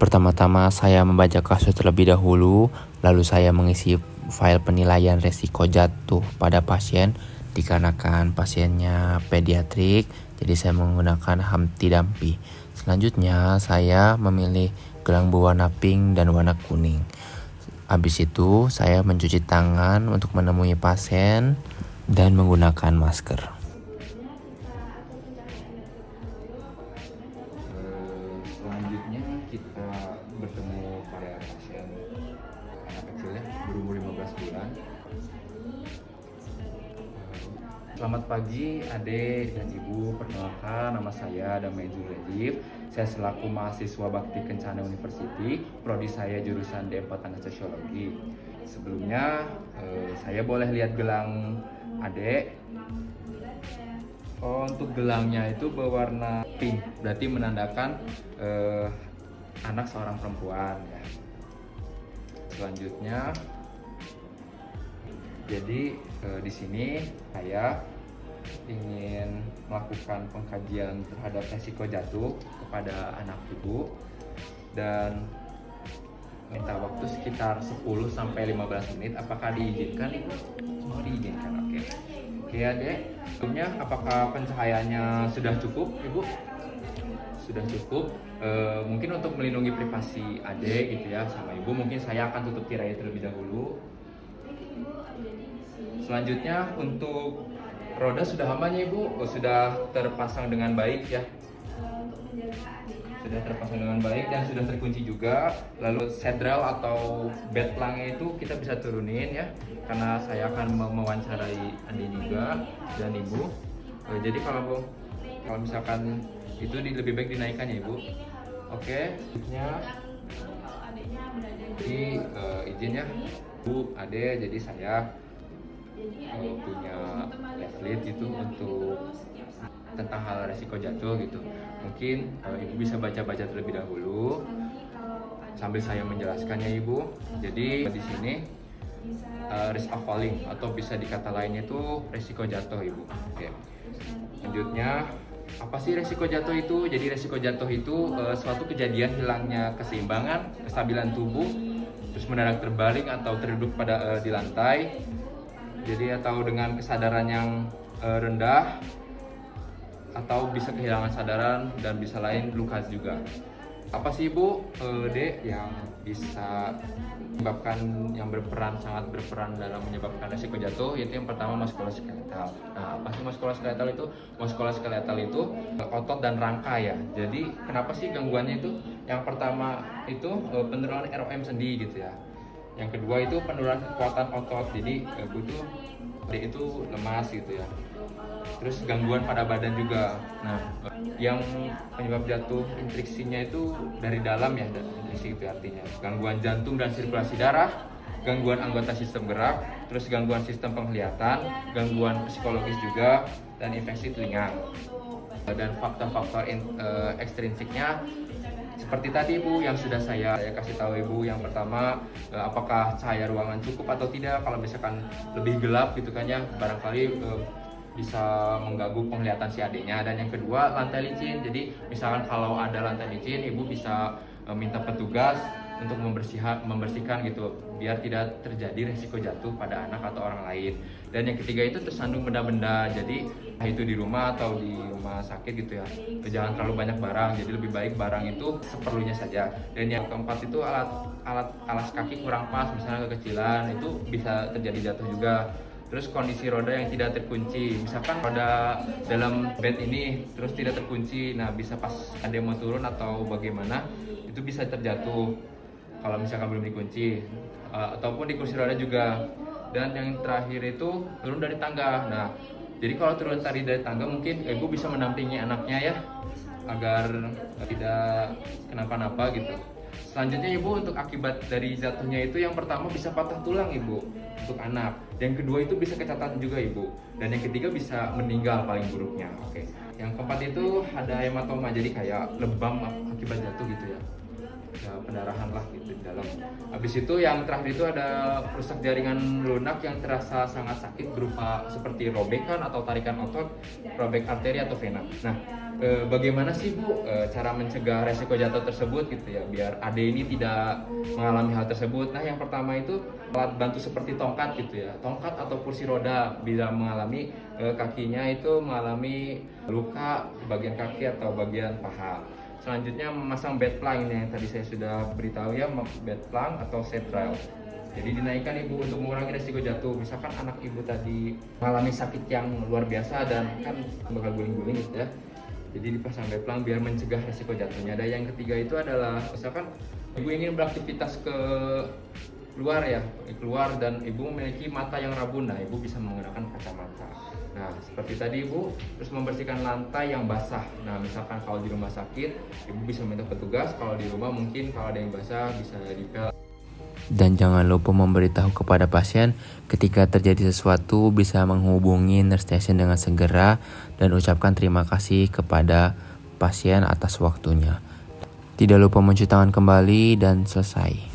Pertama-tama saya membaca kasus terlebih dahulu, lalu saya mengisi file penilaian resiko jatuh pada pasien dikarenakan pasiennya pediatrik, jadi saya menggunakan Humpty Dumpty. Selanjutnya saya memilih gelang berwarna pink dan warna kuning. Habis itu saya mencuci tangan untuk menemui pasien dan menggunakan masker. Selanjutnya kita bertemu pada pasien anak kecil ya, berumur 15 bulan. Selamat pagi adik dan ibu, perkenalkan nama saya Damai Zulejib. Saya selaku mahasiswa Bakti Kencana University, prodi saya jurusan D4 Anestesiologi. Sebelumnya saya boleh lihat gelang adik. Untuk gelangnya itu berwarna pink, berarti menandakan anak seorang perempuan ya. Selanjutnya, jadi di sini saya ingin melakukan pengkajian terhadap resiko jatuh kepada anak ibu dan minta waktu sekitar 10-15 menit. Apakah diizinkan ibu? Oh, diizinkan, oke. Oke adek, sebelumnya apakah pencahayaannya sudah cukup ibu? Sudah cukup. Mungkin untuk melindungi privasi adek gitu ya sama ibu, mungkin saya akan tutup tirai terlebih dahulu. Selanjutnya untuk roda sudah aman ya ibu? Sudah terpasang dengan baik ya? Sudah terpasang dengan baik dan sudah terkunci juga. Lalu sedral atau bed plangnya itu kita bisa turunin ya, karena saya akan mewawancarai adik juga dan ibu. Jadi kalau misalkan itu lebih baik dinaikkan ya ibu. Oke, jadi izin ya bu, ade, jadi saya punya leaflet gitu untuk tentang hal resiko jatuh gitu. Mungkin ibu bisa baca-baca terlebih dahulu sambil saya menjelaskannya ibu. Jadi di sini risk of falling atau bisa dikata lainnya itu resiko jatuh ibu. Oke. Selanjutnya, apa sih resiko jatuh itu? Jadi resiko jatuh itu suatu kejadian hilangnya keseimbangan, kestabilan tubuh, terus mendadak terbaring atau terduduk pada di lantai. Jadi atau dengan kesadaran yang rendah, atau bisa kehilangan sadaran dan bisa lain luka juga. Apa sih ibu, dek, yang bisa menyebabkan, yang sangat berperan dalam menyebabkan resiko jatuh? Yaitu yang pertama muskuloskeletal. Nah, apa sih muskuloskeletal itu? Muskuloskeletal itu otot dan rangka ya. Jadi kenapa sih gangguannya itu? Yang pertama itu penurunan ROM sendi gitu ya. Yang kedua itu penurunan kekuatan otot. Jadi butuh dia itu lemas gitu ya. Terus gangguan pada badan juga. Nah, yang penyebab jatuh intriksinya itu dari dalam ya, intriksi itu artinya gangguan jantung dan sirkulasi darah, gangguan anggota sistem gerak, terus gangguan sistem penglihatan, gangguan psikologis juga, dan infeksi telinga. Dan faktor-faktor ekstrinsiknya seperti tadi ibu yang sudah saya kasih tahu ibu. Yang pertama, apakah cahaya ruangan cukup atau tidak. Kalau misalkan lebih gelap gitu kan ya, barangkali bisa mengganggu penglihatan si adiknya. Dan yang kedua, lantai licin. Jadi misalkan kalau ada lantai licin, ibu bisa minta petugas untuk membersihkan gitu, biar tidak terjadi resiko jatuh pada anak atau orang lain. Dan yang ketiga itu tersandung benda-benda, jadi itu di rumah atau di rumah sakit gitu ya, jangan terlalu banyak barang, jadi lebih baik barang itu seperlunya saja. Dan yang keempat itu alas kaki kurang pas, misalnya kekecilan, itu bisa terjadi jatuh juga. Terus kondisi roda yang tidak terkunci, misalkan roda dalam bed ini terus tidak terkunci, nah bisa pas ada yang mau turun atau bagaimana, itu bisa terjatuh kalau misalkan belum dikunci, ataupun di kursi roda juga. Dan yang terakhir itu turun dari tangga. Nah, jadi kalau turun dari tangga mungkin ibu bisa mendampingi anaknya ya, agar tidak kenapa-napa gitu. Selanjutnya ibu, untuk akibat dari jatuhnya itu yang pertama bisa patah tulang ibu untuk anak. Yang kedua itu bisa kecacatan juga ibu. Dan yang ketiga bisa meninggal paling buruknya. Oke. Yang keempat itu ada hematoma, jadi kayak lebam akibat jatuh gitu ya. pendarahan lah gitu di dalam. Habis itu yang terakhir itu ada rusak jaringan lunak yang terasa sangat sakit berupa seperti robekan atau tarikan otot, robek arteri atau vena. Nah, bagaimana sih Bu cara mencegah resiko jatuh tersebut gitu ya biar Ade ini tidak mengalami hal tersebut? Nah, yang pertama itu alat bantu seperti tongkat gitu ya, tongkat atau kursi roda bila mengalami kakinya itu mengalami luka bagian kaki atau bagian paha. Selanjutnya memasang bed plank ini yang tadi saya sudah beritahu ya, bed plank atau seat rail. Jadi dinaikkan ibu untuk mengurangi resiko jatuh. Misalkan anak ibu tadi mengalami sakit yang luar biasa dan kan bakal guling-guling gitu ya. Jadi dipasang bed plank biar mencegah resiko jatuhnya. Dan yang ketiga itu adalah misalkan ibu ingin beraktivitas ke luar ya, keluar dan ibu memiliki mata yang rabun, nah ibu bisa menggunakan kacamata. Nah seperti tadi ibu terus membersihkan lantai yang basah. Nah misalkan kalau di rumah sakit ibu bisa minta petugas, kalau di rumah mungkin kalau ada yang basah bisa dipel. Dan jangan lupa memberitahu kepada pasien ketika terjadi sesuatu, bisa menghubungi nurse station dengan segera dan ucapkan terima kasih kepada pasien atas waktunya. Tidak lupa mencuci tangan kembali dan selesai.